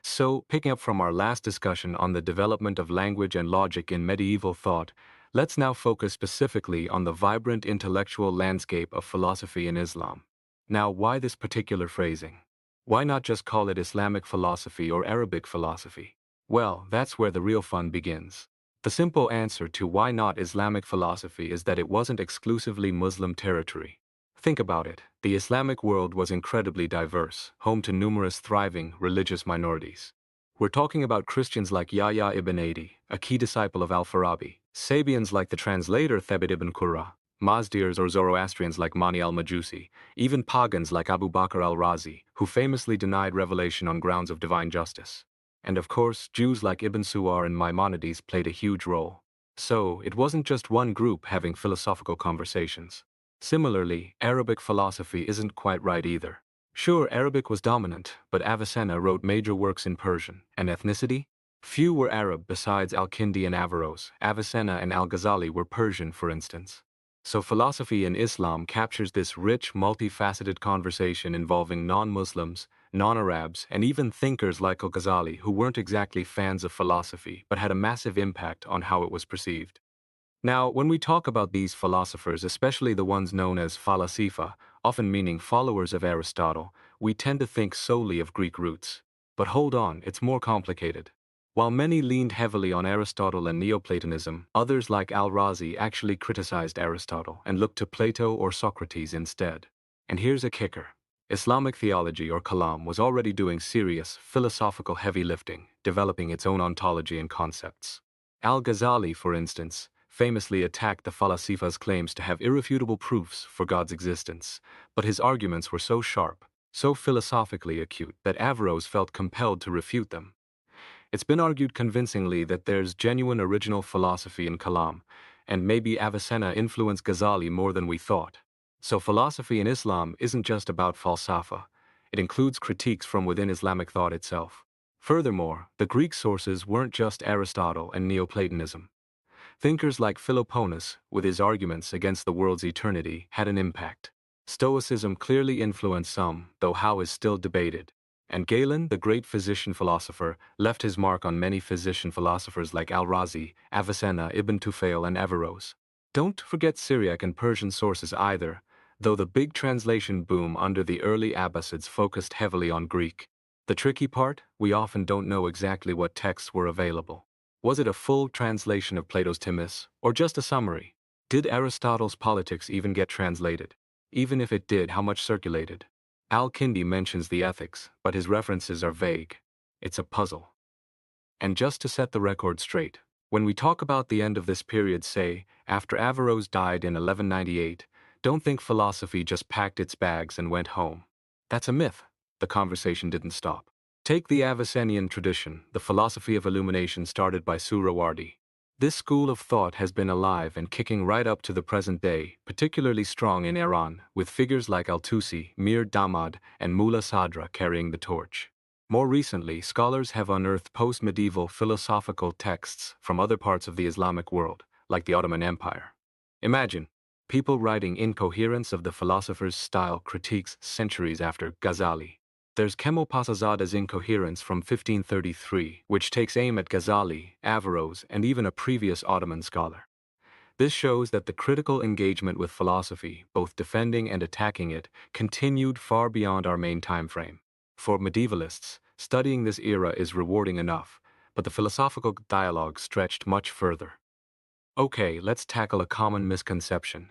So, picking up from our last discussion on the development of language and logic in medieval thought, let's now focus specifically on the vibrant intellectual landscape of philosophy in Islam. Now, why this particular phrasing? Why not just call it Islamic philosophy or Arabic philosophy? Well, that's where the real fun begins. The simple answer to why not Islamic philosophy is that it wasn't exclusively Muslim territory. Think about it. The Islamic world was incredibly diverse, home to numerous thriving religious minorities. We're talking about Christians like Yahya ibn Adi, a key disciple of Al-Farabi, Sabians like the translator Thabit ibn Qurra, Mazdirs or Zoroastrians like Mani al-Majusi, even pagans like Abu Bakr al-Razi, who famously denied revelation on grounds of divine justice. And of course, Jews like Ibn Suwar and Maimonides played a huge role. So, it wasn't just one group having philosophical conversations. Similarly, Arabic philosophy isn't quite right either. Sure, Arabic was dominant, but Avicenna wrote major works in Persian. And ethnicity? Few were Arab besides Al-Kindi and Averroes. Avicenna and Al-Ghazali were Persian, for instance. So philosophy in Islam captures this rich, multifaceted conversation involving non-Muslims, non-Arabs, and even thinkers like Al-Ghazali who weren't exactly fans of philosophy but had a massive impact on how it was perceived. Now, when we talk about these philosophers, especially the ones known as falasifa, often meaning followers of Aristotle, we tend to think solely of Greek roots. But hold on, it's more complicated. While many leaned heavily on Aristotle and Neoplatonism, others like Al-Razi actually criticized Aristotle and looked to Plato or Socrates instead. And here's a kicker. Islamic theology or Kalam was already doing serious, philosophical heavy lifting, developing its own ontology and concepts. Al-Ghazali, for instance, famously attacked the Falasifa's claims to have irrefutable proofs for God's existence, but his arguments were so sharp, so philosophically acute, that Averroes felt compelled to refute them. It's been argued convincingly that there's genuine original philosophy in Kalam, and maybe Avicenna influenced Ghazali more than we thought. So philosophy in Islam isn't just about falsafa, it includes critiques from within Islamic thought itself. Furthermore, the Greek sources weren't just Aristotle and Neoplatonism. Thinkers like Philoponus, with his arguments against the world's eternity, had an impact. Stoicism clearly influenced some, though how is still debated. And Galen, the great physician-philosopher, left his mark on many physician-philosophers like Al-Razi, Avicenna, Ibn Tufayl, and Averroes. Don't forget Syriac and Persian sources either, though the big translation boom under the early Abbasids focused heavily on Greek. The tricky part? We often don't know exactly what texts were available. Was it a full translation of Plato's Timaeus, or just a summary? Did Aristotle's Politics even get translated? Even if it did, how much circulated? Al-Kindi mentions the ethics, but his references are vague. It's a puzzle. And just to set the record straight, when we talk about the end of this period, say, after Averroes died in 1198, don't think philosophy just packed its bags and went home. That's a myth. The conversation didn't stop. Take the Avicennian tradition, the philosophy of illumination started by Suhrawardi. This school of thought has been alive and kicking right up to the present day, particularly strong in Iran, with figures like Al-Tusi, Mir Damad, and Mulla Sadra carrying the torch. More recently, scholars have unearthed post-medieval philosophical texts from other parts of the Islamic world, like the Ottoman Empire. Imagine, people writing incoherence of the philosopher's style critiques centuries after Ghazali. There's Kemal Pasazada's Incoherence from 1533, which takes aim at Ghazali, Averroes, and even a previous Ottoman scholar. This shows that the critical engagement with philosophy, both defending and attacking it, continued far beyond our main time frame. For medievalists, studying this era is rewarding enough, but the philosophical dialogue stretched much further. Okay, let's tackle a common misconception.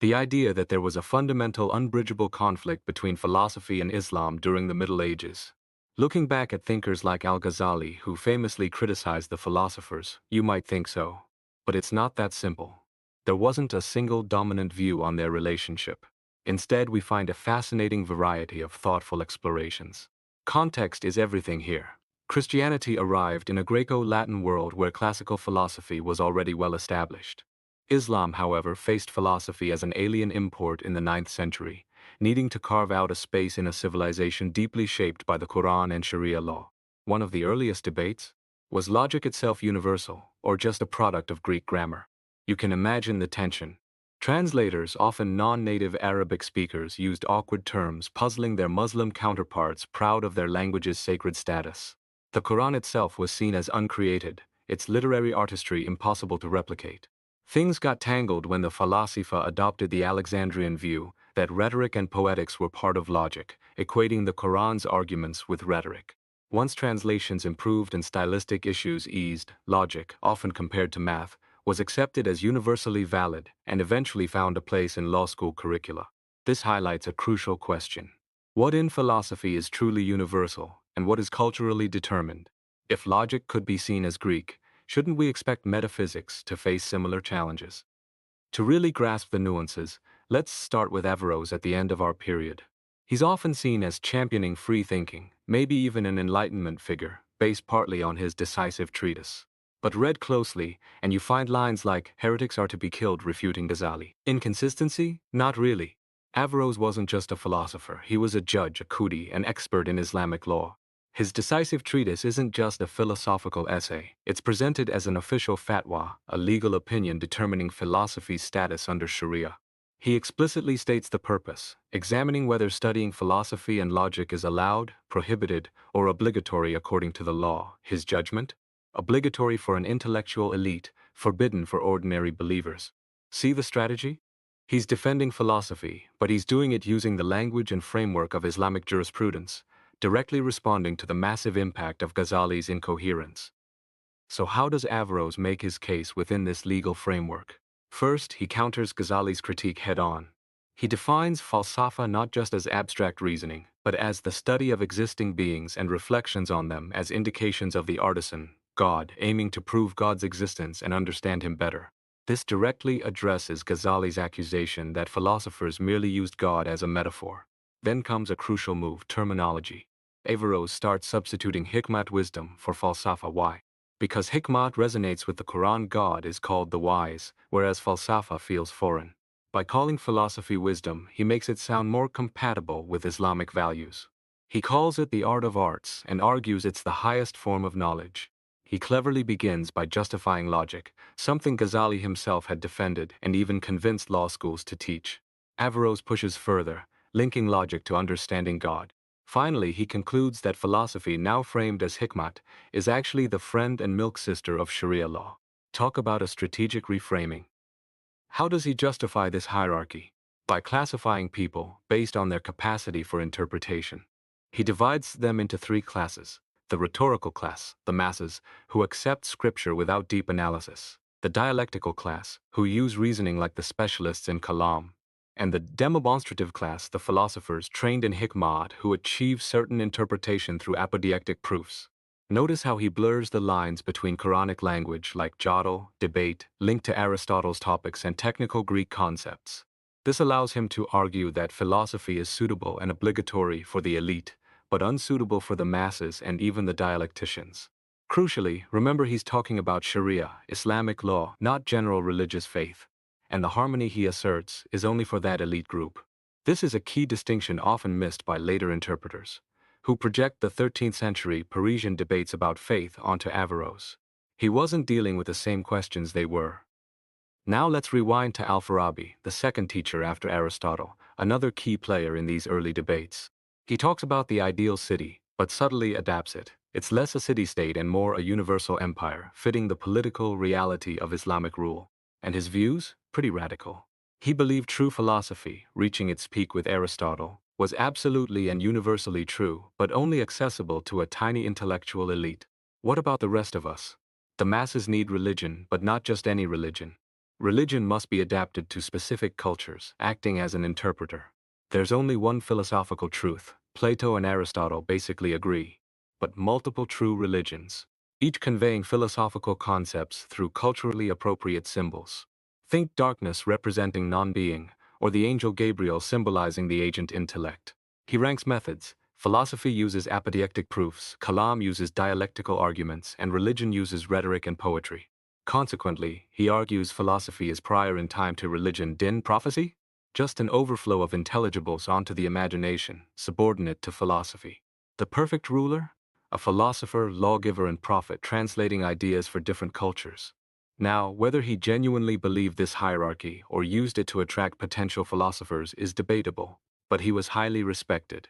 The idea that there was a fundamental, unbridgeable conflict between philosophy and Islam during the Middle Ages. Looking back at thinkers like Al-Ghazali, who famously criticized the philosophers, you might think so. But it's not that simple. There wasn't a single dominant view on their relationship. Instead, we find a fascinating variety of thoughtful explorations. Context is everything here. Christianity arrived in a Greco-Latin world where classical philosophy was already well established. Islam, however, faced philosophy as an alien import in the 9th century, needing to carve out a space in a civilization deeply shaped by the Quran and Sharia law. One of the earliest debates was logic itself universal, or just a product of Greek grammar? You can imagine the tension. Translators, often non-native Arabic speakers, used awkward terms, puzzling their Muslim counterparts proud of their language's sacred status. The Quran itself was seen as uncreated, its literary artistry impossible to replicate. Things got tangled when the Falasifa adopted the Alexandrian view that rhetoric and poetics were part of logic, equating the Quran's arguments with rhetoric. Once translations improved and stylistic issues eased, logic, often compared to math, was accepted as universally valid and eventually found a place in law school curricula. This highlights a crucial question. What in philosophy is truly universal, and what is culturally determined? If logic could be seen as Greek, shouldn't we expect metaphysics to face similar challenges? To really grasp the nuances, let's start with Averroes at the end of our period. He's often seen as championing free thinking, maybe even an Enlightenment figure, based partly on his decisive treatise. But read closely, and you find lines like, heretics are to be killed, refuting Ghazali. Inconsistency? Not really. Averroes wasn't just a philosopher, he was a judge, a qudi, an expert in Islamic law. His decisive treatise isn't just a philosophical essay, it's presented as an official fatwa, a legal opinion determining philosophy's status under Sharia. He explicitly states the purpose, examining whether studying philosophy and logic is allowed, prohibited, or obligatory according to the law. His judgment? Obligatory for an intellectual elite, forbidden for ordinary believers. See the strategy? He's defending philosophy, but he's doing it using the language and framework of Islamic jurisprudence, directly responding to the massive impact of Ghazali's incoherence. So how does Averroes make his case within this legal framework? First, he counters Ghazali's critique head-on. He defines falsafa not just as abstract reasoning, but as the study of existing beings and reflections on them as indications of the artisan, God, aiming to prove God's existence and understand him better. This directly addresses Ghazali's accusation that philosophers merely used God as a metaphor. Then comes a crucial move, terminology. Averroes starts substituting hikmat, wisdom, for falsafa. Why? Because hikmat resonates with the Quran, God is called the wise, whereas falsafa feels foreign. By calling philosophy wisdom, he makes it sound more compatible with Islamic values. He calls it the art of arts and argues it's the highest form of knowledge. He cleverly begins by justifying logic, something Ghazali himself had defended and even convinced law schools to teach. Averroes pushes further, linking logic to understanding God. Finally, he concludes that philosophy, now framed as hikmat, is actually the friend and milk sister of Sharia law. Talk about a strategic reframing. How does he justify this hierarchy? By classifying people based on their capacity for interpretation. He divides them into three classes: the rhetorical class, the masses, who accept scripture without deep analysis; the dialectical class, who use reasoning like the specialists in kalam; and the demonstrative class, the philosophers trained in hikmat who achieve certain interpretation through apodeictic proofs. Notice how he blurs the lines between Quranic language like jadal, debate, linked to Aristotle's topics, and technical Greek concepts. This allows him to argue that philosophy is suitable and obligatory for the elite, but unsuitable for the masses and even the dialecticians. Crucially, remember he's talking about Sharia, Islamic law, not general religious faith, and the harmony he asserts is only for that elite group. This is a key distinction often missed by later interpreters, who project the 13th century Parisian debates about faith onto Averroes. He wasn't dealing with the same questions they were. Now let's rewind to Al-Farabi, the second teacher after Aristotle, another key player in these early debates. He talks about the ideal city, but subtly adapts it. It's less a city-state and more a universal empire, fitting the political reality of Islamic rule. And his views? Pretty radical. He believed true philosophy, reaching its peak with Aristotle, was absolutely and universally true, but only accessible to a tiny intellectual elite. What about the rest of us? The masses need religion, but not just any religion. Religion must be adapted to specific cultures, acting as an interpreter. There's only one philosophical truth. Plato and Aristotle basically agree. But multiple true religions, each conveying philosophical concepts through culturally appropriate symbols. Think darkness representing non-being, or the angel Gabriel symbolizing the agent intellect. He ranks methods. Philosophy uses apodeictic proofs, kalam uses dialectical arguments, and religion uses rhetoric and poetry. Consequently, he argues philosophy is prior in time to religion. Din, prophecy? Just an overflow of intelligibles onto the imagination, subordinate to philosophy. The perfect ruler? A philosopher, lawgiver, and prophet translating ideas for different cultures. Now, whether he genuinely believed this hierarchy or used it to attract potential philosophers is debatable, but he was highly respected.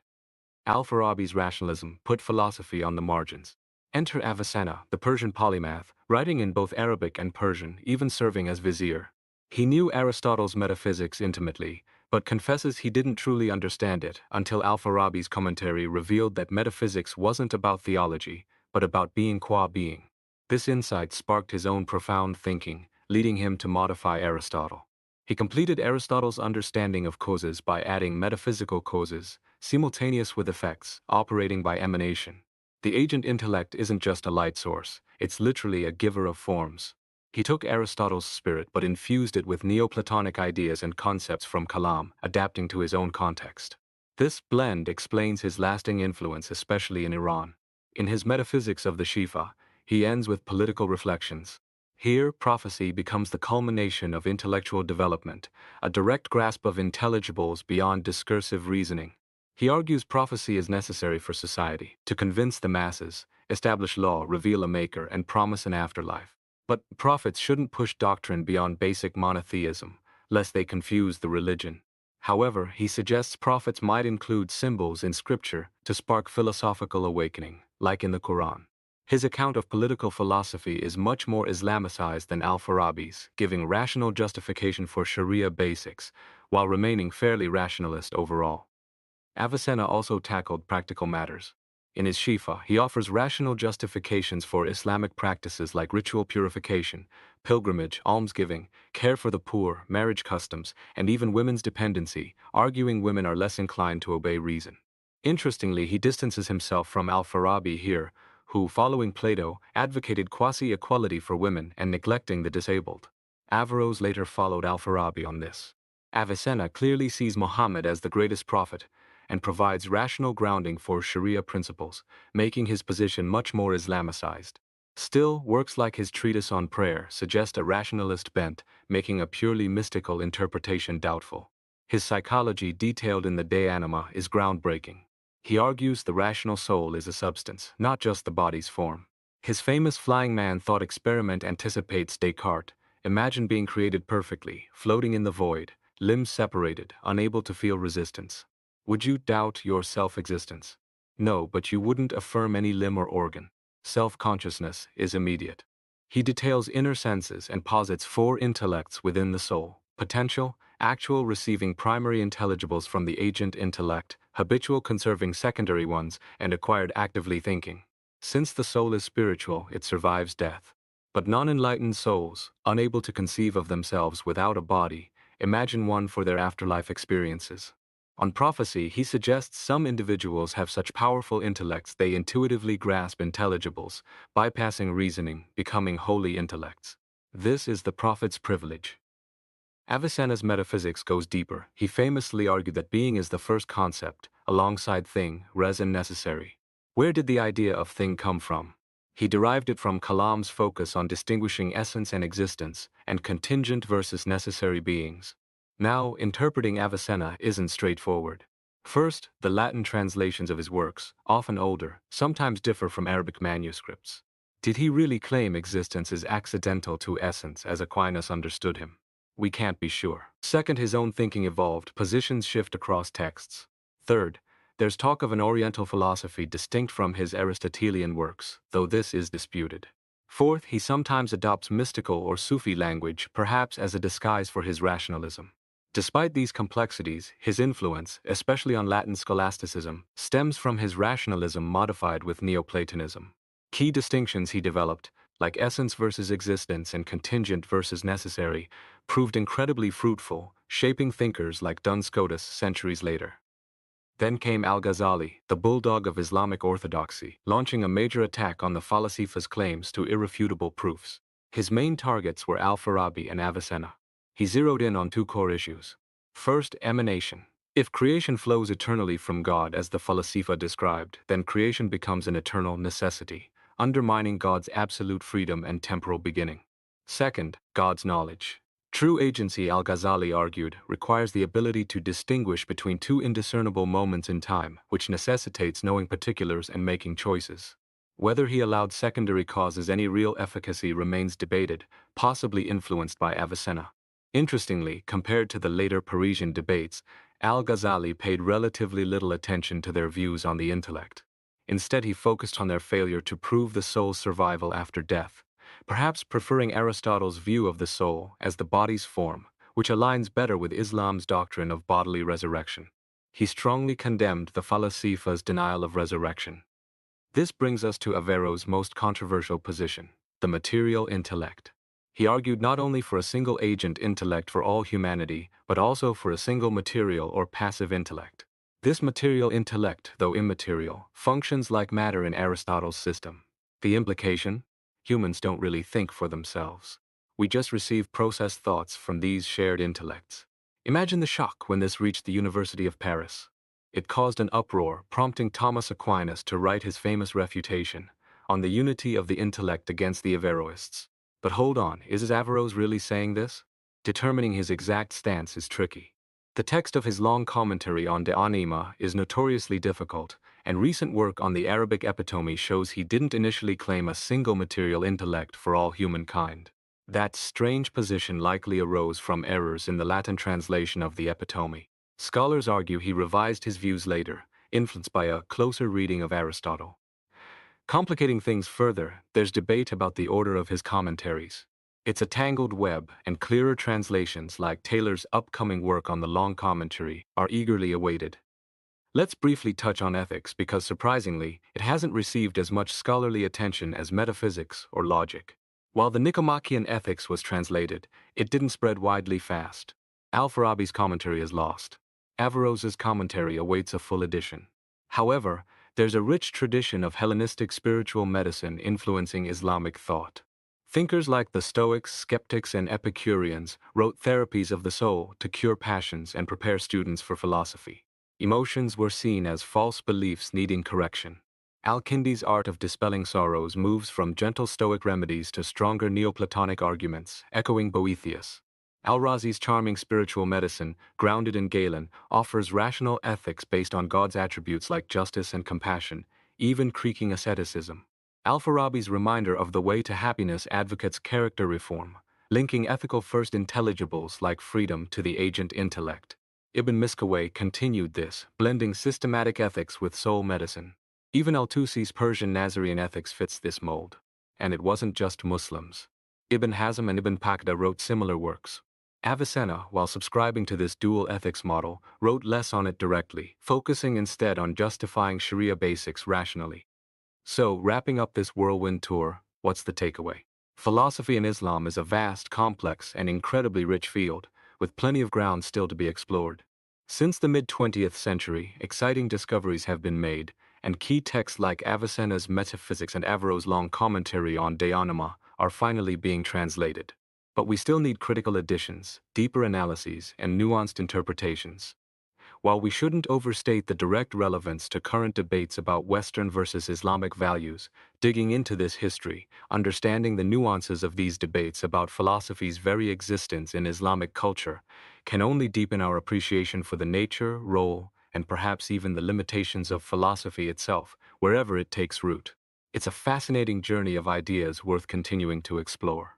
Al-Farabi's rationalism put philosophy on the margins. Enter Avicenna, the Persian polymath, writing in both Arabic and Persian, even serving as vizier. He knew Aristotle's metaphysics intimately, but confesses he didn't truly understand it until Al-Farabi's commentary revealed that metaphysics wasn't about theology, but about being qua being. This insight sparked his own profound thinking, leading him to modify Aristotle. He completed Aristotle's understanding of causes by adding metaphysical causes, simultaneous with effects, operating by emanation. The agent intellect isn't just a light source, it's literally a giver of forms. He took Aristotle's spirit but infused it with Neoplatonic ideas and concepts from Kalam, adapting to his own context. This blend explains his lasting influence, especially in Iran. In his Metaphysics of the Shifa, he ends with political reflections. Here, prophecy becomes the culmination of intellectual development, a direct grasp of intelligibles beyond discursive reasoning. He argues prophecy is necessary for society, to convince the masses, establish law, reveal a maker, and promise an afterlife. But prophets shouldn't push doctrine beyond basic monotheism, lest they confuse the religion. However, he suggests prophets might include symbols in scripture to spark philosophical awakening, like in the Quran. His account of political philosophy is much more Islamicized than Al-Farabi's, giving rational justification for Sharia basics, while remaining fairly rationalist overall. Avicenna also tackled practical matters. In his Shifa, he offers rational justifications for Islamic practices like ritual purification, pilgrimage, almsgiving, care for the poor, marriage customs, and even women's dependency, arguing women are less inclined to obey reason. Interestingly, he distances himself from Al-Farabi here, who, following Plato, advocated quasi-equality for women and neglecting the disabled. Averroes later followed Al-Farabi on this. Avicenna clearly sees Muhammad as the greatest prophet, and provides rational grounding for Sharia principles, making his position much more Islamicized. Still, works like his treatise on prayer suggest a rationalist bent, making a purely mystical interpretation doubtful. His psychology detailed in the De Anima is groundbreaking. He argues the rational soul is a substance, not just the body's form. His famous flying man thought experiment anticipates Descartes. Imagine being created perfectly, floating in the void, limbs separated, unable to feel resistance. Would you doubt your self-existence? No, but you wouldn't affirm any limb or organ. Self-consciousness is immediate. He details inner senses and posits four intellects within the soul: potential, actual receiving primary intelligibles from the agent intellect, habitual conserving secondary ones, and acquired actively thinking. Since the soul is spiritual, it survives death. But non-enlightened souls, unable to conceive of themselves without a body, imagine one for their afterlife experiences. On prophecy, he suggests some individuals have such powerful intellects they intuitively grasp intelligibles, bypassing reasoning, becoming holy intellects. This is the prophet's privilege. Avicenna's metaphysics goes deeper. He famously argued that being is the first concept, alongside thing, res and necessary. Where did the idea of thing come from? He derived it from Kalam's focus on distinguishing essence and existence, and contingent versus necessary beings. Now, interpreting Avicenna isn't straightforward. First, the Latin translations of his works, often older, sometimes differ from Arabic manuscripts. Did he really claim existence is accidental to essence as Aquinas understood him? We can't be sure. Second, his own thinking evolved, positions shift across texts. Third, there's talk of an Oriental philosophy distinct from his Aristotelian works, though this is disputed. Fourth, he sometimes adopts mystical or Sufi language, perhaps as a disguise for his rationalism. Despite these complexities, his influence, especially on Latin scholasticism, stems from his rationalism modified with Neoplatonism. Key distinctions he developed, like essence versus existence and contingent versus necessary, proved incredibly fruitful, shaping thinkers like Duns Scotus centuries later. Then came Al-Ghazali, the bulldog of Islamic orthodoxy, launching a major attack on the Falasifa's claims to irrefutable proofs. His main targets were Al-Farabi and Avicenna. He zeroed in on two core issues. First, emanation. If creation flows eternally from God as the Falasifa described, then creation becomes an eternal necessity, undermining God's absolute freedom and temporal beginning. Second, God's knowledge. True agency, Al-Ghazali argued, requires the ability to distinguish between two indiscernible moments in time, which necessitates knowing particulars and making choices. Whether he allowed secondary causes any real efficacy remains debated, possibly influenced by Avicenna. Interestingly, compared to the later Parisian debates, Al-Ghazali paid relatively little attention to their views on the intellect. Instead, he focused on their failure to prove the soul's survival after death, perhaps preferring Aristotle's view of the soul as the body's form, which aligns better with Islam's doctrine of bodily resurrection. He strongly condemned the Falasifa's denial of resurrection. This brings us to Averroes' most controversial position, the material intellect. He argued not only for a single agent intellect for all humanity, but also for a single material or passive intellect. This material intellect, though immaterial, functions like matter in Aristotle's system. The implication? Humans don't really think for themselves. We just receive processed thoughts from these shared intellects. Imagine the shock when this reached the University of Paris. It caused an uproar, prompting Thomas Aquinas to write his famous refutation on the unity of the intellect against the Averroists. But hold on, is Averroes really saying this? Determining his exact stance is tricky. The text of his long commentary on De Anima is notoriously difficult, and recent work on the Arabic epitome shows he didn't initially claim a single material intellect for all humankind. That strange position likely arose from errors in the Latin translation of the epitome. Scholars argue he revised his views later, influenced by a closer reading of Aristotle. Complicating things further, there's debate about the order of his commentaries. It's a tangled web, and clearer translations like Taylor's upcoming work on the long commentary are eagerly awaited. Let's briefly touch on ethics because, surprisingly, it hasn't received as much scholarly attention as metaphysics or logic. While the Nicomachean Ethics was translated, it didn't spread widely fast. Al-Farabi's commentary is lost. Averroes's commentary awaits a full edition. However, there's a rich tradition of Hellenistic spiritual medicine influencing Islamic thought. Thinkers like the Stoics, Skeptics, and Epicureans wrote therapies of the soul to cure passions and prepare students for philosophy. Emotions were seen as false beliefs needing correction. Al-Kindi's art of dispelling sorrows moves from gentle Stoic remedies to stronger Neoplatonic arguments, echoing Boethius. Al-Razi's charming spiritual medicine, grounded in Galen, offers rational ethics based on God's attributes like justice and compassion, even creaking asceticism. Al-Farabi's reminder of the way to happiness advocates character reform, linking ethical first intelligibles like freedom to the agent intellect. Ibn Miskawayh continued this, blending systematic ethics with soul medicine. Even Al-Tusi's Persian Nazarene ethics fits this mold. And it wasn't just Muslims. Ibn Hazm and Ibn Pakda wrote similar works. Avicenna, while subscribing to this dual ethics model, wrote less on it directly, focusing instead on justifying Sharia basics rationally. So, wrapping up this whirlwind tour, what's the takeaway? Philosophy in Islam is a vast, complex, and incredibly rich field, with plenty of ground still to be explored. Since the mid-20th century, exciting discoveries have been made, and key texts like Avicenna's Metaphysics and Averroes' long commentary on De Anima are finally being translated. But we still need critical additions, deeper analyses, and nuanced interpretations. While we shouldn't overstate the direct relevance to current debates about Western versus Islamic values, digging into this history, understanding the nuances of these debates about philosophy's very existence in Islamic culture, can only deepen our appreciation for the nature, role, and perhaps even the limitations of philosophy itself, wherever it takes root. It's a fascinating journey of ideas worth continuing to explore.